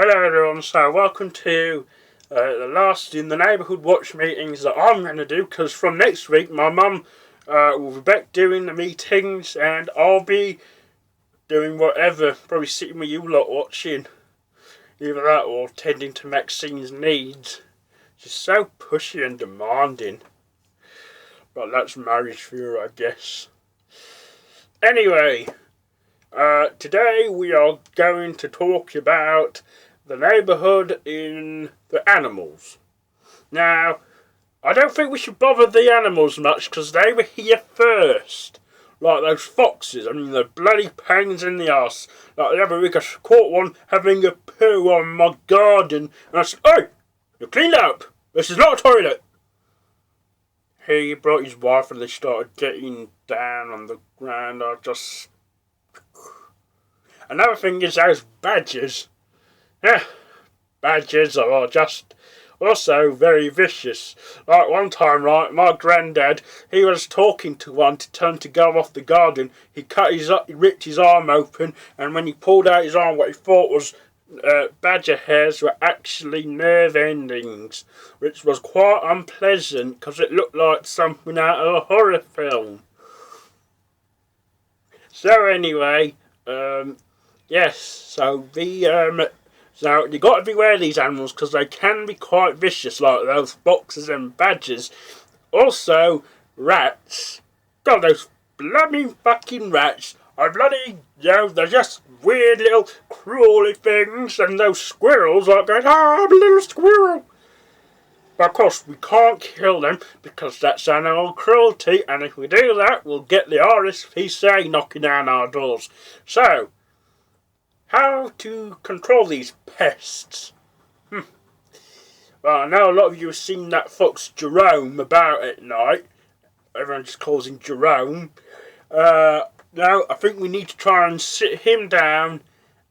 Hello everyone, so welcome to the last in the neighbourhood watch meetings that I'm going to do, because from next week my mum will be back doing the meetings and I'll be doing whatever, probably sitting with you lot watching, either that or tending to Maxine's needs. She's so pushy and demanding, but that's marriage for you, I guess. Anyway, today we are going to talk about the neighbourhood in the animals. Now, I don't think we should bother the animals much because they were here first. Like those foxes, I mean, they're bloody pains in the arse. Like the other week I caught one having a poo on my garden and I said, "Hey, you cleaned up. This is not a toilet." He brought his wife and they started getting down on the ground. Another thing is those badgers. Yeah, badgers are just also very vicious. Like one time, right, my granddad, he was talking to one to tell him to go off the garden. He ripped his arm open, and when he pulled out his arm, what he thought was badger hairs were actually nerve endings, which was quite unpleasant because it looked like something out of a horror film. So anyway, yes, so so you got to beware of these animals because they can be quite vicious, like those foxes and badgers. Also, rats. God, those bloody fucking rats are bloody, they're just weird little crawly things, and those squirrels are going, I'm a little squirrel. But of course, we can't kill them because that's animal cruelty, and if we do that, we'll get the RSPCA knocking down our doors. So, how to control these pests? Well, I know a lot of you have seen that fox Jerome about at night. Everyone just calls him Jerome. Now, I think we need to try and sit him down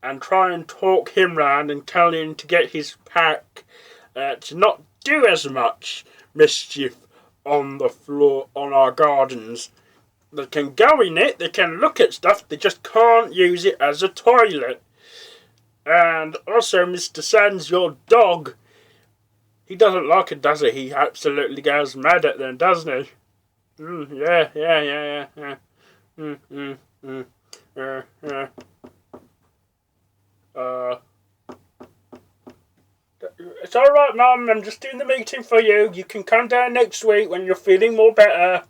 and try and talk him round and tell him to get his pack to not do as much mischief on the floor, on our gardens. They can go in it, they can look at stuff, they just can't use it as a toilet. And also, Mr. Sands, your dog, he doesn't like it, does he? He absolutely goes mad at them, doesn't he? Yeah. It's alright, Mum, I'm just doing the meeting for you. You can come down next week when you're feeling more better.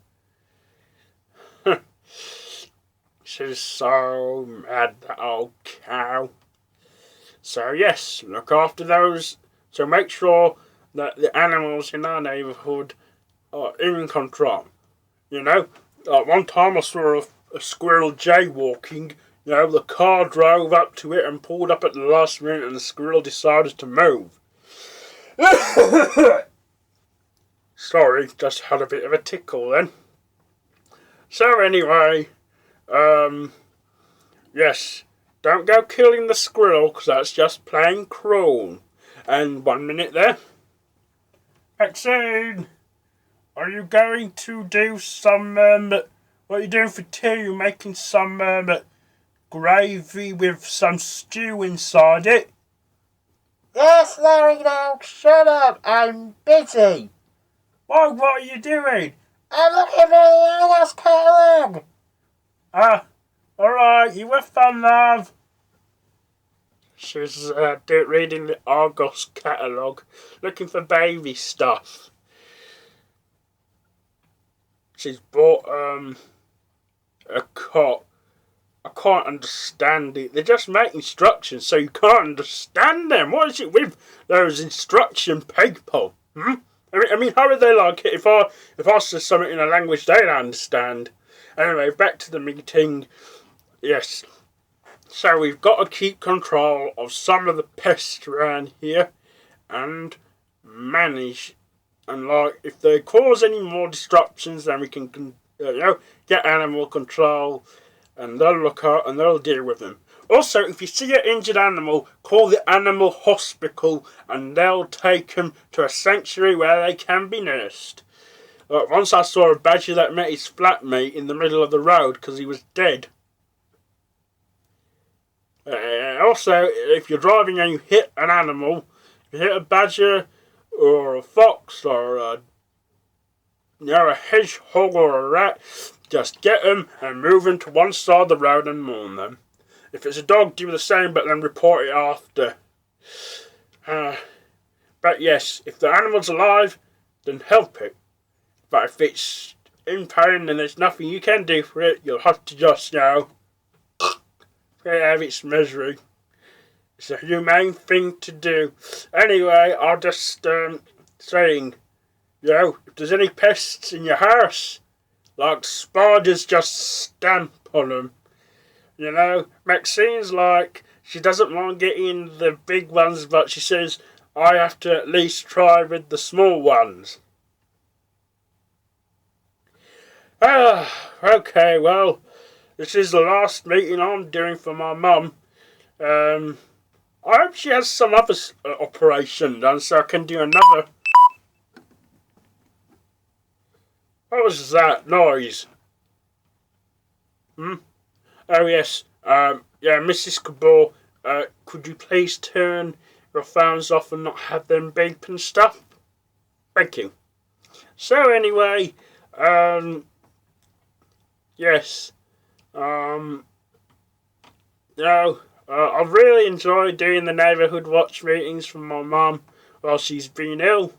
She's so mad, that old cow. So yes, look after those. So make sure that the animals in our neighbourhood are in control. You know, like one time I saw a squirrel jaywalking. You know, the car drove up to it and pulled up at the last minute and the squirrel decided to move. Sorry, just had a bit of a tickle then. So anyway, yes, don't go killing the squirrel because that's just plain cruel. And 1 minute there. Maxine, are you going to do some, what are you doing for tea? You're making some, gravy with some stew inside it? Yes, Larry, now shut up. I'm busy. Why, what are you doing? I'm looking for the Argos catalogue. Alright, you were fun, love. She's reading the Argos catalogue, looking for baby stuff. She's bought a cot. I can't understand it. They just make instructions so you can't understand them. What is it with those instruction people? I mean, how would they like it if I said something in a language they don't understand? Anyway, back to the meeting. Yes. So we've got to keep control of some of the pests around here and manage. And like, if they cause any more disruptions, then we can, get animal control, and they'll look out and they'll deal with them. Also, if you see an injured animal, call the animal hospital and they'll take them to a sanctuary where they can be nursed. Once I saw a badger that met his flatmate in the middle of the road because he was dead. also, if you're driving and you hit an animal, if you hit a badger or a fox or a hedgehog or a rat, just get them and move them to one side of the road and mourn them. If it's a dog, do the same, but then report it after. But yes, if the animal's alive, then help it. But if it's in pain and there's nothing you can do for it, you'll have to just, have its misery. It's a humane thing to do. Anyway, I'll just saying, if there's any pests in your house, like spiders, just stamp on them. Maxine's like, she doesn't mind getting the big ones, but she says, I have to at least try with the small ones. Okay, well, this is the last meeting I'm doing for my mum. I hope she has some other operation done so I can do another. What was that noise? Oh yes, Mrs. Cabal, could you please turn your phones off and not have them beep and stuff? Thank you. So anyway, yes, I've really enjoyed doing the neighbourhood watch meetings for my mum while she's been ill.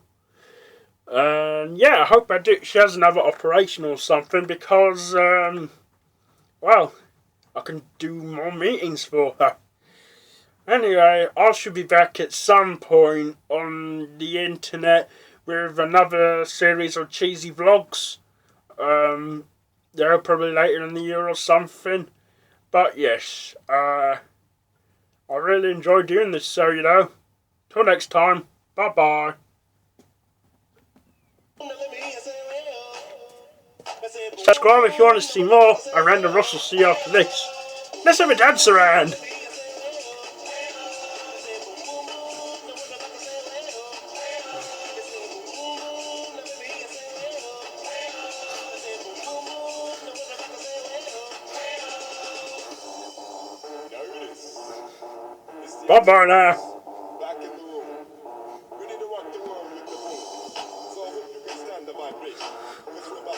I hope she has another operation or something because, I can do more meetings for her. Anyway, I should be back at some point on the internet with another series of cheesy vlogs. Probably later in the year or something. But yes, I really enjoy doing this, so till next time, bye bye. Subscribe if you want to see more, and Random Russ will see you after this. Let's have a dance around. Bye bye now.